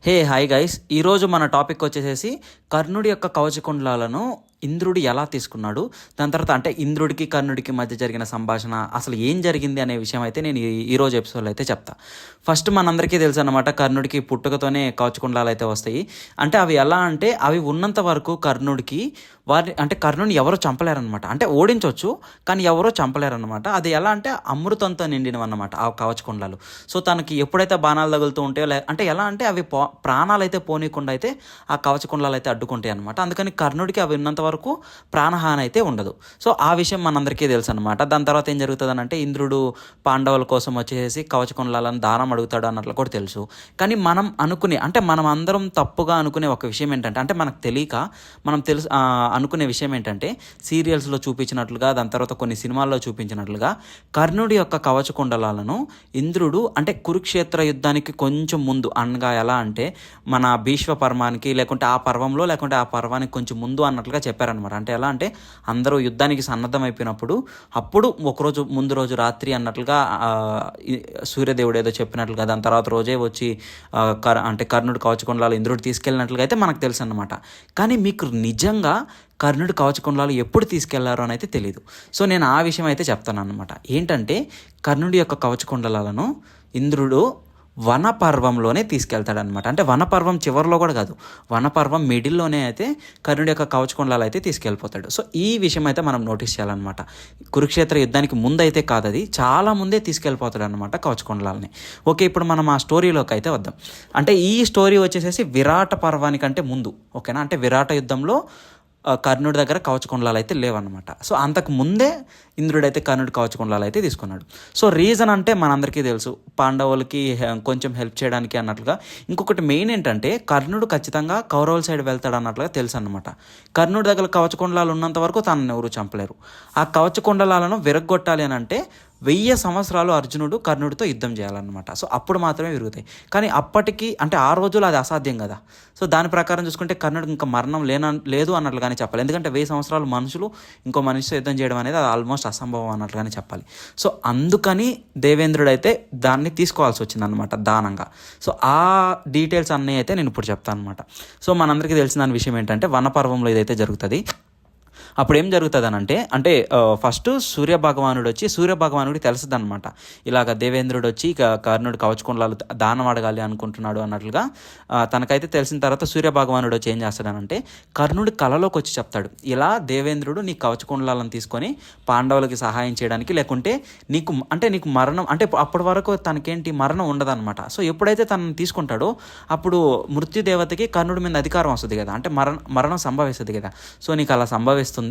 Hi guys. ఈరోజు మన topic వచ్చేసేసి కర్ణుడి యొక్క కవచకుండలాలను ఇంద్రుడు ఎలా తీసుకున్నాడు, దాని తర్వాత అంటే ఇంద్రుడికి కర్ణుడికి మధ్య జరిగిన సంభాషణ అసలు ఏం జరిగింది అనే విషయం అయితే నేను ఈరోజు ఎపిసోడ్లో అయితే చెప్తా. ఫస్ట్ మనందరికీ తెలుసు అనమాట, కర్ణుడికి పుట్టుకతోనే కవచకుండలాలు అయితే వస్తాయి. అంటే అవి ఎలా అంటే అవి ఉన్నంత వరకు కర్ణుడికి అంటే కర్ణుని ఎవరో చంపలేరనమాట. అంటే ఓడించవచ్చు కానీ ఎవరో చంపలేరనమాట. అది ఎలా అంటే అమృతంతో నిండినవన్నమాట ఆ కవచకుండలాలు. సో తనకి ఎప్పుడైతే బాణాలు తగులుతూ ఉంటాయో అంటే ఎలా అంటే అవి ప్రాణాలు అయితే పోనీయకుండా అయితే ఆ కవచకుండలాలు అయితే అడ్డుకుంటాయి అనమాట. అందుకని కర్ణుడికి అవి ఉన్నంత వరకు ప్రాణహాని అయితే ఉండదు. సో ఆ విషయం మనందరికీ తెలుసు అనమాట. దాని తర్వాత ఏం జరుగుతుంది అంటే ఇంద్రుడు పాండవుల కోసం వచ్చేసి కవచకుండలాలను దానం అడుగుతాడు అన్నట్లు కూడా తెలుసు. కానీ మనం అంటే మనం అందరం తప్పుగా అనుకునే ఒక విషయం ఏంటంటే, అంటే మనకు తెలియక మనం అనుకునే విషయం ఏంటంటే, సీరియల్స్లో చూపించినట్లుగా దాని తర్వాత కొన్ని సినిమాల్లో చూపించినట్లుగా కర్ణుడి యొక్క కవచకుండలాలను ఇంద్రుడు అంటే కురుక్షేత్ర యుద్ధానికి కొంచెం ముందు అనగా ఎలా అంటే మన భీష్మ పర్వానికి లేకుంటే ఆ పర్వంలో లేకుంటే ఆ పర్వానికి కొంచెం ముందు అన్నట్లుగా చెప్పారనమాట. అంటే ఎలా అంటే అందరూ యుద్ధానికి సన్నద్ధం అయిపోయినప్పుడు అప్పుడు ఒకరోజు ముందు రోజు రాత్రి అన్నట్లుగా సూర్యదేవుడు ఏదో చెప్పినట్లుగా దాని తర్వాత రోజే వచ్చి అంటే కర్ణుడు కవచకుండలాలు ఇంద్రుడు తీసుకెళ్ళినట్లుగా అయితే మనకు తెలుసు అన్నమాట. కానీ మీకు నిజంగా కర్ణుడు కవచకుండలాలు ఎప్పుడు తీసుకెళ్లారో అని అయితే తెలియదు. సో నేను ఆ విషయం అయితే చెప్తాను అన్నమాట. ఏంటంటే కర్ణుడి యొక్క కవచకుండలాలను ఇంద్రుడు వనపర్వంలోనే తీసుకెళ్తాడనమాట. అంటే వనపర్వం చివరిలో కూడా కాదు, వనపర్వం మిడిల్లోనే అయితే కర్ణుడి యొక్క కవచకుండలాలు అయితే తీసుకెళ్ళిపోతాడు. సో ఈ విషయం అయితే మనం నోటీస్ చేయాలన్నమాట. కురుక్షేత్ర యుద్ధానికి ముందు అయితే కాదు, అది చాలా ముందే తీసుకెళ్ళిపోతాడు అనమాట కవచకుండలాలని. ఓకే, ఇప్పుడు మనం ఆ స్టోరీలోకి అయితే వద్దాం. అంటే ఈ స్టోరీ వచ్చేసేసి విరాట పర్వానికంటే ముందు. ఓకేనా, అంటే విరాట యుద్ధంలో కర్ణుడి దగ్గర కవచకుండలాలు అయితే లేవన్నమాట. సో అంతకు ముందే ఇంద్రుడైతే కర్ణుడి కవచకుండలాలు అయితే తీసుకున్నాడు. సో రీజన్ అంటే మనందరికీ తెలుసు, పాండవులకి కొంచెం హెల్ప్ చేయడానికి అన్నట్లుగా. ఇంకొకటి మెయిన్ ఏంటంటే కర్ణుడు ఖచ్చితంగా కౌరవుల సైడ్ వెళ్తాడు అన్నట్లుగా తెలుసు అనమాట. కర్ణుడి దగ్గర కవచకుండలాలు ఉన్నంత వరకు తనని ఎవరు చంపలేరు. ఆ కవచకుండలాలను విరగ్గొట్టాలి అని అంటే 1000 సంవత్సరాలు అర్జునుడు కర్ణుడితో యుద్ధం చేయాలన్నమాట. సో అప్పుడు మాత్రమే విరుగుతాయి. కానీ అప్పటికి అంటే ఆ రోజులు అది అసాధ్యం కదా. సో దాని ప్రకారం చూసుకుంటే కర్ణుడికి ఇంకా మరణం లేదు అన్నట్లుగానే చెప్పాలి. ఎందుకంటే 1000 సంవత్సరాలు మనుషులు ఇంకో మనిషితో యుద్ధం చేయడం అనేది అది ఆల్మోస్ట్ అసంభవం అన్నట్లుగానే చెప్పాలి. సో అందుకని దేవేంద్రుడు అయితే దాన్ని తీసుకోవాల్సి వచ్చిందనమాట దానంగా. సో ఆ డీటెయిల్స్ అన్నీ అయితే నేను ఇప్పుడు చెప్తాను అనమాట. సో మనందరికీ తెలిసిన విషయం ఏంటంటే వనపర్వంలో ఇదైతే జరుగుతుంది. అప్పుడు ఏం జరుగుతుంది అంటే ఫస్ట్ సూర్యభగవానుడు వచ్చి సూర్యభగవానుడికి తెలుస్తుంది అనమాట, ఇలాగ దేవేంద్రుడు వచ్చి కర్ణుడు కవచకుండలాలు దానం అడగాలి అనుకుంటున్నాడు అన్నట్లుగా తనకైతే తెలిసిన తర్వాత సూర్యభగవానుడు వచ్చి ఏం చేస్తాడనంటే కర్ణుడి కలలోకి వచ్చి చెప్తాడు, ఇలా దేవేంద్రుడు నీ కవచకుండలాలను తీసుకొని పాండవులకి సహాయం చేయడానికి, లేకుంటే నీకు మరణం అంటే అప్పటి వరకు తనకేంటి మరణం ఉండదన్నమాట. సో ఎప్పుడైతే తనని తీసుకుంటాడో అప్పుడు మృత్యుదేవతకి కర్ణుడి మీద అధికారం వస్తుంది కదా, అంటే మరణం సంభవిస్తుంది కదా. సో నీకు అలా సంభవిస్తుంది,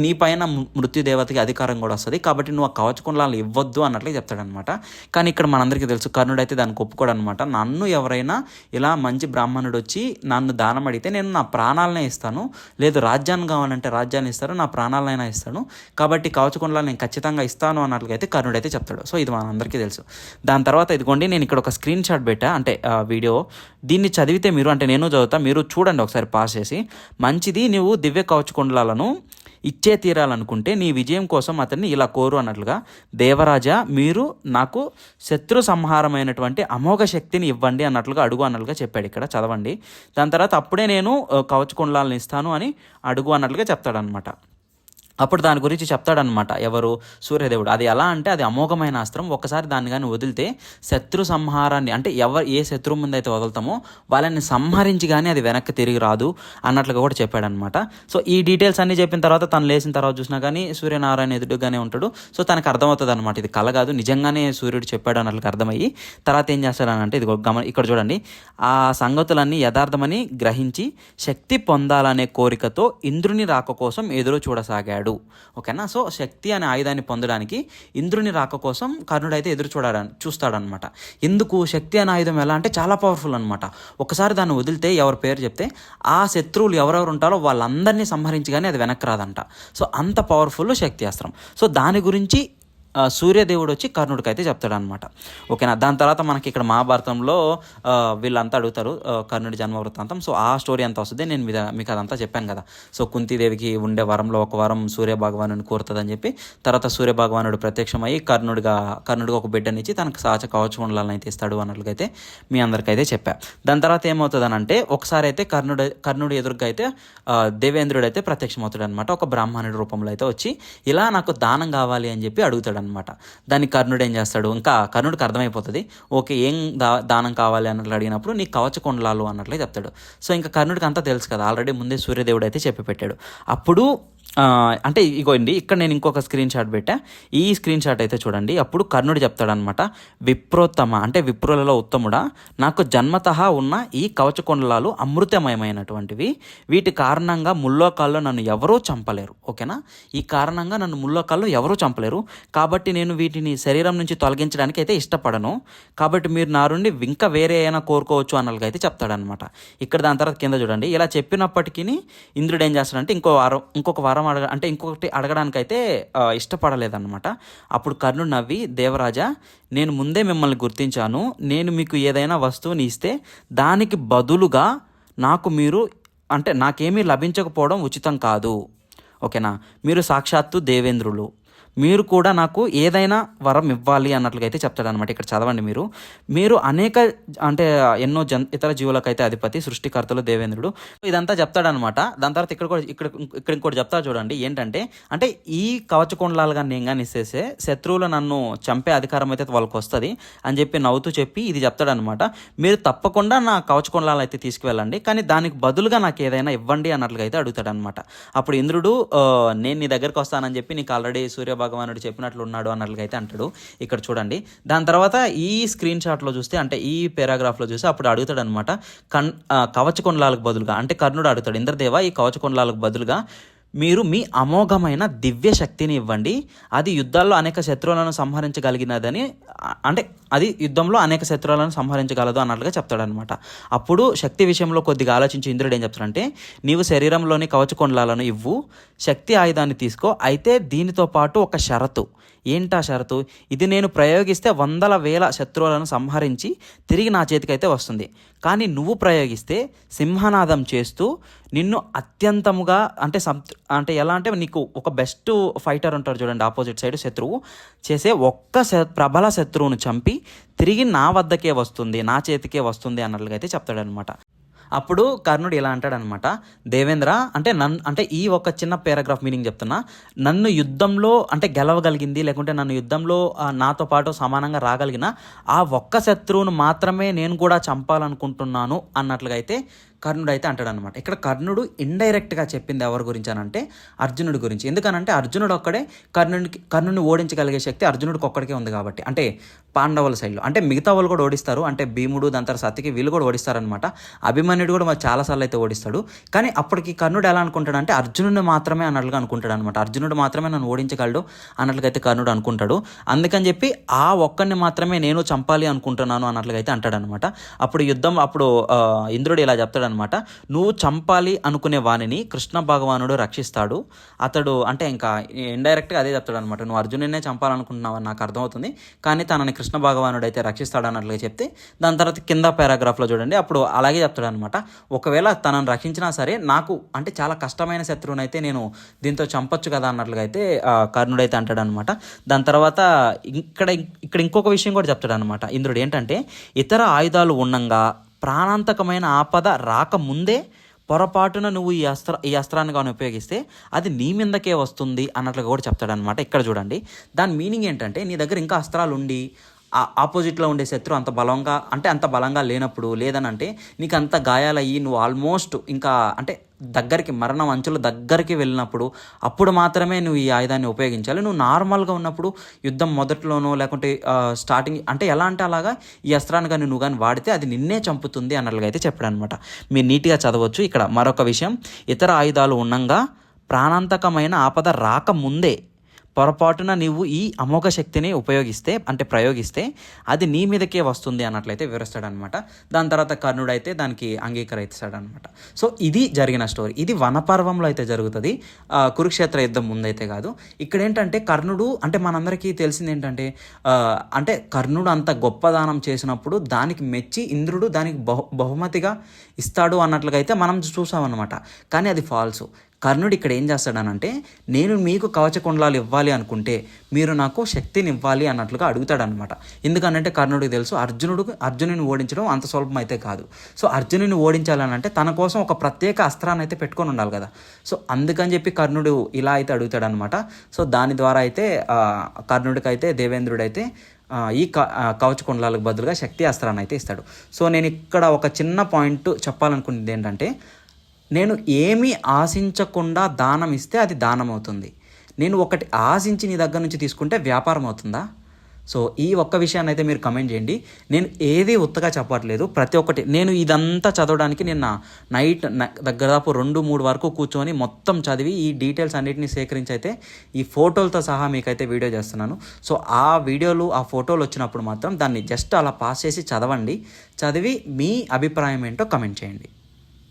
నీ పైన మృత్యుదేవతకి అధికారం కూడా వస్తుంది, కాబట్టి నువ్వు ఆ కవచకుండలాలు ఇవ్వద్దు అన్నట్లే చెప్తాడనమాట. కానీ ఇక్కడ మనందరికీ తెలుసు కర్ణుడు అయితే దానికి ఒప్పుకోడు అనమాట. నన్ను ఎవరైనా ఇలా మంచి బ్రాహ్మణుడు వచ్చి నన్ను దానం అడిగితే నేను నా ప్రాణాలనే ఇస్తాను, లేదు రాజ్యాన్ని కావాలంటే రాజ్యాన్ని ఇస్తాను, నా ప్రాణాలనైనా ఇస్తాను, కాబట్టి కవచకుండలాలు నేను ఖచ్చితంగా ఇస్తాను అన్నట్లుగా అయితే కర్ణుడు అయితే చెప్తాడు. సో ఇది మనందరికీ తెలుసు. దాని తర్వాత ఇదిగోండి, నేను ఇక్కడ ఒక స్క్రీన్ షాట్ పెట్టా, అంటే వీడియో. దీన్ని చదివితే మీరు, అంటే నేను చదువుతా, మీరు చూడండి ఒకసారి పాస్ చేసి. మంచిది, నువ్వు దివ్య కవచకుండలాలను ఇచ్చే తీరాలనుకుంటే నీ విజయం కోసం అతన్ని ఇలా కోరు అన్నట్లుగా, దేవరాజా మీరు నాకు శత్రు సంహారమైనటువంటి అమోఘ శక్తిని ఇవ్వండి అన్నట్లుగా అడుగు అన్నట్లుగా చెప్పాడు. ఇక్కడ చదవండి. దాని తర్వాత అప్పుడే నేను కవచకుండలాలను ఇస్తాను అని అడుగు అన్నట్లుగా చెప్తాడనమాట. అప్పుడు దాని గురించి చెప్తాడనమాట ఎవరు, సూర్యదేవుడు. అది ఎలా అంటే అది అమోఘమైన అస్త్రం, ఒక్కసారి దాన్ని కానీ వదిలితే శత్రు సంహారాన్ని, అంటే ఏ శత్రువు ముందు అయితే వదులుతామో వాళ్ళని సంహరించి కానీ అది వెనక్కి తిరిగి రాదు అన్నట్లుగా కూడా చెప్పాడనమాట. సో ఈ డీటెయిల్స్ అన్నీ చెప్పిన తర్వాత తను లేచిన తర్వాత చూసినా కానీ సూర్యనారాయణ ఎదురుగానే ఉంటాడు. సో తనకు అర్థమవుతుంది అనమాట, ఇది కల కాదు, నిజంగానే సూర్యుడు చెప్పాడు అన్నట్లుగా అర్థమయ్యి తర్వాత ఏం చేస్తాడనంటే ఇది ఇక్కడ చూడండి, ఆ సంగతులన్నీ యథార్థమని గ్రహించి శక్తి పొందాలనే కోరికతో ఇంద్రుని రాక కోసం ఎదురు చూడసాగాడు. ఓకేనా. సో శక్తి అనే ఆయుధాన్ని పొందడానికి ఇంద్రుని రాక కోసం కర్ణుడు అయితే చూస్తాడనమాట. ఎందుకు శక్తి అనే ఆయుధం ఎలా అంటే చాలా పవర్ఫుల్ అనమాట. ఒకసారి దాన్ని వదిలితే ఎవరి పేరు చెప్తే ఆ శత్రువులు ఎవరెవరు ఉంటారో వాళ్ళందరినీ సంహరించి కానీ అది వెనక్కి రాదంట. సో అంత పవర్ఫుల్ శక్తి అస్త్రం. సో దాని గురించి సూర్యదేవుడు వచ్చి కర్ణుడికి అయితే చెప్తాడనమాట. ఓకేనా. దాని తర్వాత మనకి ఇక్కడ మహాభారతంలో వీళ్ళంతా అడుగుతారు కర్ణుడి జన్మ వృత్తాంతం. సో ఆ స్టోరీ అంతా వస్తుంది. నేను మీకు అదంతా చెప్పాను కదా. సో కుంతీదేవికి ఉండే వరంలో ఒక వరం సూర్య భగవానుని కోరుతుందని చెప్పి తర్వాత సూర్య భగవానుడు ప్రత్యక్షమయ్యి కర్ణుడికి ఒక బిడ్డనిచ్చి తనకు సహజ కవచకుండలాలను అయితే ఇస్తాడు అన్నట్లుగా అయితే మీ అందరికైతే చెప్పా. దాని తర్వాత ఏమవుతుంది అంటే ఒకసారి అయితే కర్ణుడు ఎదురుగా అయితే దేవేంద్రుడు అయితే ప్రత్యక్షమవుతాడు అనమాట. ఒక బ్రాహ్మణుడి రూపంలో అయితే వచ్చి ఇలా నాకు దానం కావాలి అని చెప్పి అడుగుతాడు అనమాట. దానికి కర్ణుడు ఏం చేస్తాడు, ఇంకా కర్ణుడికి అర్థమైపోతుంది. ఓకే, ఏం దానం కావాలి అన్నట్లు అడిగినప్పుడు నీ కవచకుండలాలు అన్నట్లే చెప్తాడు. సో ఇంకా కర్ణుడికి అంతా తెలుసు కదా, ఆల్రెడీ ముందే సూర్యదేవుడు అయితే చెప్పి పెట్టాడు. అప్పుడు అంటే ఇగోండి ఇక్కడ నేను ఇంకొక స్క్రీన్ షాట్ పెట్టా. ఈ స్క్రీన్ షాట్ అయితే చూడండి. అప్పుడు కర్ణుడు చెప్తాడనమాట, విప్రోత్తమ అంటే విప్రులలో ఉత్తముడా, నాకు జన్మతః ఉన్న ఈ కవచకుండలాలు అమృతమయమైనటువంటివి. వీటి కారణంగా ముల్లోకాల్లో నన్ను ఎవరూ చంపలేరు. ఓకేనా, ఈ కారణంగా నన్ను ముల్లోకాల్లో ఎవరూ చంపలేరు. కాబట్టి నేను వీటిని శరీరం నుంచి తొలగించడానికి అయితే ఇష్టపడను. కాబట్టి మీరు నా నుండి ఇంకా వేరే అయినా కోరుకోవచ్చు అన్నట్లుగా అయితే చెప్తాడనమాట. ఇక్కడ దాని తర్వాత కింద చూడండి. ఇలా చెప్పినప్పటికీ ఇంద్రుడు ఏం చేస్తాడంటే ఇంకొక వారం అంటే ఇంకొకటి అడగడానికైతే ఇష్టపడలేదన్నమాట. అప్పుడు కర్ణుడు నవ్వి, దేవరాజా, నేను ముందే మిమ్మల్ని గుర్తించాను. నేను మీకు ఏదైనా వస్తువుని ఇస్తే దానికి బదులుగా నాకేమీ లభించకపోవడం ఉచితం కాదు. ఓకేనా, మీరు సాక్షాత్తు దేవేంద్రులు, మీరు కూడా నాకు ఏదైనా వరం ఇవ్వాలి అన్నట్లుగా అయితే చెప్తాడనమాట. ఇక్కడ చదవండి మీరు అనేక అంటే ఎన్నో ఇతర జీవులకైతే అధిపతి, సృష్టికర్తలు దేవేంద్రుడు, ఇదంతా చెప్తాడనమాట. దాని తర్వాత ఇక్కడ ఇంకోటి చెప్తాడు చూడండి. ఏంటంటే అంటే ఈ కవచకుండలాలుగా నేను కానీ ఇస్తేసే శత్రువులు నన్ను చంపే అధికారం అయితే వాళ్ళకి వస్తుంది అని చెప్పి నవ్వుతూ చెప్పి ఇది చెప్తాడనమాట. మీరు తప్పకుండా నా కవచకుండలాలు అయితే తీసుకువెళ్ళండి, కానీ దానికి బదులుగా నాకు ఏదైనా ఇవ్వండి అన్నట్లుగా అయితే అడుగుతాడనమాట. అప్పుడు ఇంద్రుడు నేను నీ దగ్గరకు వస్తానని చెప్పి నీకు ఆల్రెడీ సూర్య భగవానుడు చెప్పినట్లు ఉన్నాడు అన్నట్లుగా అయితే అంటాడు. ఇక్కడ చూడండి. దాని తర్వాత ఈ స్క్రీన్ షాట్లో చూస్తే అంటే ఈ పారాగ్రాఫ్లో చూస్తే అప్పుడు అడుగుతాడు అనమాట, కవచకుండలాలకు బదులుగా అంటే కర్ణుడు అడుగుతాడు, ఇంద్రదేవ, ఈ కవచకుండలాలకు బదులుగా మీరు మీ అమోఘమైన దివ్య శక్తిని ఇవ్వండి. అది యుద్ధాల్లో అనేక శత్రువులను సంహరించగలిగినదని అంటే అది యుద్ధంలో అనేక శత్రువులను సంహరించగలదు అన్నట్లుగా చెప్తాడనమాట. అప్పుడు శక్తి విషయంలో కొద్దిగా ఆలోచించి ఇంద్రుడు ఏం చెప్తాడంటే, నీవు శరీరంలోని కవచకుండలాలను ఇవ్వు, శక్తి ఆయుధాన్ని తీసుకో, అయితే దీనితో పాటు ఒక షరతు. ఏంటా షరతు? ఇది నేను ప్రయోగిస్తే 100,000 శత్రువులను సంహరించి తిరిగి నా చేతికైతే వస్తుంది. కానీ నువ్వు ప్రయోగిస్తే సింహనాదం చేస్తూ నిన్ను అత్యంతముగా అంటే ఎలా అంటే నీకు ఒక బెస్ట్ ఫైటర్ ఉంటారు చూడండి, ఆపోజిట్ సైడ్ శత్రువు చేసే ఒక్క ప్రబల శత్రువును చంపి తిరిగి నా వద్దకే వస్తుంది, నా చేతికే వస్తుంది అన్నట్లుగా అయితే చెప్తాడనమాట. అప్పుడు కర్ణుడు ఇలా అంటాడనమాట, దేవేంద్ర అంటే ఈ ఒక చిన్న పారాగ్రాఫ్ మీనింగ్ చెప్తున్నా, నన్ను యుద్ధంలో అంటే గెలవగలిగింది లేకుంటే నన్ను యుద్ధంలో నాతో పాటు సమానంగా రాగలిగిన ఆ ఒక్క శత్రువును మాత్రమే నేను కూడా చంపాలనుకుంటున్నాను అన్నట్లుగా అయితే కర్ణుడు అయితే అంటాడనమాట. ఇక్కడ కర్ణుడు ఇండైరెక్ట్గా చెప్పింది ఎవరి గురించి అనంటే అర్జునుడి గురించి. ఎందుకనంటే అర్జునుడు ఒక్కడే కర్ణుడిని ఓడించగలిగే శక్తి అర్జునుడికి ఒక్కడికే ఉంది కాబట్టి. అంటే పాండవుల సైడ్లో అంటే మిగతా వాళ్ళు కూడా ఓడిస్తారు, అంటే భీముడు దాని తర్వాత సత్యకి వీళ్ళు కూడా ఓడిస్తారనమాట. అభిమన్యుడు కూడా చాలాసార్లు అయితే ఓడిస్తాడు. కానీ అప్పటికి కర్ణుడు ఎలా అనుకుంటాడంటే అర్జునుడిని మాత్రమే అన్నట్లుగా అనుకుంటాడు అనమాట. అర్జునుడు మాత్రమే నన్ను ఓడించగలడు అన్నట్లుగా అయితే కర్ణుడు అనుకుంటాడు. అందుకని చెప్పి ఆ ఒక్కడిని మాత్రమే నేను చంపాలి అనుకుంటున్నాను అన్నట్లుగా అయితే అంటాడనమాట. అప్పుడు ఇంద్రుడు ఇలా చెప్తాడు అనమాట, నువ్వు చంపాలి అనుకునే వాణిని కృష్ణ భగవానుడు రక్షిస్తాడు. అతడు అంటే ఇంకా ఇండైరెక్ట్గా అదే చెప్తాడు అనమాట, నువ్వు అర్జునుడినే చంపాలనుకుంటున్నావు అని నాకు అర్థమవుతుంది, కానీ తనని కృష్ణ భగవానుడు అయితే రక్షిస్తాడు అన్నట్లుగా చెప్తే దాని తర్వాత కింద పారాగ్రాఫ్లో చూడండి అప్పుడు అలాగే చెప్తాడు అనమాట, ఒకవేళ తనను రక్షించినా సరే నాకు అంటే చాలా కష్టమైన శత్రువుని అయితే నేను దీంతో చంపొచ్చు కదా అన్నట్లుగా అయితే కర్ణుడైతే అంటాడు అనమాట. దాని తర్వాత ఇక్కడ ఇంకొక విషయం కూడా చెప్తాడు అనమాట ఇంద్రుడు. ఏంటంటే ఇతర ఆయుధాలు ఉండంగా ప్రాణాంతకమైన ఆపద రాకముందే పొరపాటున నువ్వు ఈ అస్త్రాన్ని కానీ ఉపయోగిస్తే అది నీ మీదకే వస్తుంది అన్నట్లుగా కూడా చెప్తాడనమాట. ఇక్కడ చూడండి, దాని మీనింగ్ ఏంటంటే నీ దగ్గర ఇంకా అస్త్రాలు ఉండి ఆపోజిట్లో ఉండే శత్రు అంత బలంగా లేనప్పుడు, లేదనంటే నీకు అంత గాయాలయ్యి నువ్వు ఆల్మోస్ట్ ఇంకా అంటే దగ్గరికి మరణం అంచుల దగ్గరికి వెళ్ళినప్పుడు అప్పుడు మాత్రమే నువ్వు ఈ ఆయుధాన్ని ఉపయోగించాలి. నువ్వు నార్మల్గా ఉన్నప్పుడు యుద్ధం మొదట్లోనో లేకుంటే స్టార్టింగ్ అంటే ఎలా అంటే అలాగా ఈ అస్త్రాన్ని కానీ నువ్వు కానీ వాడితే అది నిన్నే చంపుతుంది అన్నట్లుగా అయితే చెప్పాడు అనమాట. మీరు నీట్గా చదవచ్చు. ఇక్కడ మరొక విషయం, ఇతర ఆయుధాలు ఉండంగా ప్రాణాంతకమైన ఆపద రాకముందే పొరపాటున నీవు ఈ అమోఘ శక్తిని ఉపయోగిస్తే అంటే ప్రయోగిస్తే అది నీ మీదకే వస్తుంది అన్నట్లయితే వివరిస్తాడనమాట. దాని తర్వాత కర్ణుడు అయితే దానికి అంగీకరిస్తాడనమాట. సో ఇది జరిగిన స్టోరీ. ఇది వనపర్వంలో అయితే జరుగుతుంది, కురుక్షేత్ర యుద్ధం ముందైతే కాదు. ఇక్కడ ఏంటంటే కర్ణుడు అంటే మనందరికీ తెలిసింది ఏంటంటే అంటే కర్ణుడు అంత గొప్ప దానం చేసినప్పుడు దానికి మెచ్చి ఇంద్రుడు దానికి బహుమతిగా ఇస్తాడు అన్నట్లుగా అయితే మనం చూసామన్నమాట. కానీ అది ఫాల్సు. కర్ణుడు ఇక్కడ ఏం చేస్తాడనంటే నేను మీకు కవచకుండలాలు ఇవ్వాలి అనుకుంటే మీరు నాకు శక్తిని ఇవ్వాలి అన్నట్లుగా అడుగుతాడనమాట. ఎందుకనంటే కర్ణుడికి తెలుసు అర్జునుని ఓడించడం అంత సులభం అయితే కాదు. సో అర్జునుని ఓడించాలనంటే తన కోసం ఒక ప్రత్యేక అస్త్రాన్ని అయితే పెట్టుకొని ఉండాలి కదా. సో అందుకని చెప్పి కర్ణుడు ఇలా అయితే అడుగుతాడనమాట. సో దాని ద్వారా అయితే కర్ణుడికి అయితే దేవేంద్రుడు అయితే ఈ కవచకుండలాలకు బదులుగా శక్తి అస్త్రాన్ని అయితే ఇస్తాడు. సో నేను ఇక్కడ ఒక చిన్న పాయింట్ చెప్పాలనుకునేది ఏంటంటే నేను ఏమీ ఆశించకుండా దానం ఇస్తే అది దానం అవుతుంది. నేను ఒకటి ఆశించి నీ దగ్గర నుంచి తీసుకుంటే వ్యాపారం అవుతుందా? సో ఈ ఒక్క విషయాన్ని అయితే మీరు కమెంట్ చేయండి. నేను ఏది ఉత్తగా చెప్పట్లేదు, ప్రతి ఒక్కటి నేను ఇదంతా చదవడానికి నిన్న నైట్ దాదాపు 2-3 వరకు కూర్చొని మొత్తం చదివి ఈ డీటెయిల్స్ అన్నిటిని సేకరించి అయితే ఈ ఫోటోలతో సహా మీకైతే వీడియో చేస్తున్నాను. సో ఆ వీడియోలు ఆ ఫోటోలు వచ్చినప్పుడు మాత్రం దాన్ని జస్ట్ అలా పాస్ చేసి చదవండి. చదివి మీ అభిప్రాయం ఏంటో కమెంట్ చేయండి.